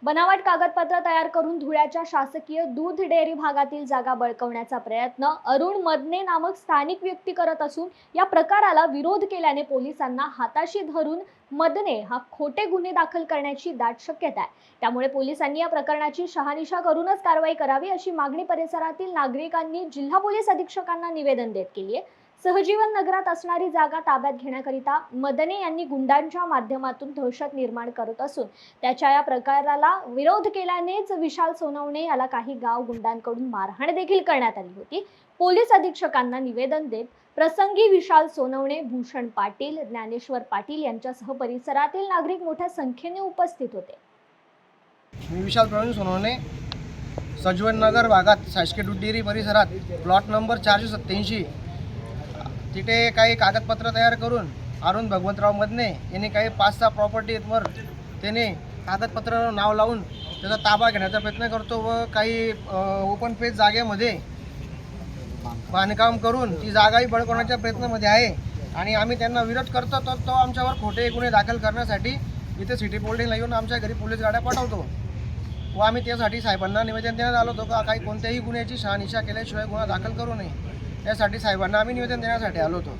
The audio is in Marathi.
बनावट कागदपत्र तयार करून धुळ्याच्या शासकीय दूध डेअरी भागातील जागा बळकावण्याचा प्रयत्न अरुण मदने नामक स्थानिक व्यक्ती करत असून या प्रकाराला विरोध केल्याने पोलिसांना हाताशी धरून मदने हा खोटे गुन्हे दाखल करण्याची दाट शक्यता आहे। त्यामुळे पोलिसांनी या प्रकरणाची शहानिशा करूनच कारवाई करावी अशी मागणी परिसरातील नागरिकांनी जिल्हा पोलीस अधीक्षकांना निवेदन देत केली आहे। सहजीवन नगरात असणारी जागा ताब्यात घेण्याकरिता मदने यांनी गुंडांच्या माध्यमातून दहशत निर्माण करत असून त्याच्या या प्रकाराला विरोध केल्यानेच विशाल सोनवणे याला काही गाव गुंडांकडून मारहाण देखील करण्यात आली होती। पोलीस अधीक्षकांना निवेदन देत प्रसंगी विशाल सोनवणे, भूषण पाटील, ज्ञानेश्वर पाटील यांच्यासह परिसरातील नागरिक मोठ्या संख्येने उपस्थित होते। मी विशाल प्रवीण सोनवणे, सजीवन नगर भागात शासकीय दूध डेअरी परिसरात प्लॉट नंबर 487 तिथे काही कागदपत्र तयार करून अरुण भगवंतराव मदने यांनी काही 5-6 प्रॉपर्टीवर त्याने कागदपत्र नाव लावून त्याचा ताबा घेण्याचा प्रयत्न करतो व काही ओपन पेज जागेमध्ये बांधकाम करून ती जागाही बळकावण्याच्या प्रयत्नामध्ये आहे आणि आम्ही त्यांना विरोध करतो। तर तो आमच्यावर खोटे गुन्हे दाखल करण्यासाठी इथे सिटी पोलिसला येऊन आमच्या घरी पोलीस गाड्या पाठवतो व आम्ही त्यासाठी साहेबांना निवेदन देण्यात आलो होतो का काही कोणत्याही गुन्ह्याची शहानिशा केल्याशिवाय गुन्हा दाखल करू नये, यासाठी साहेबांना आम्ही निवेदन देण्यासाठी आलो होतो।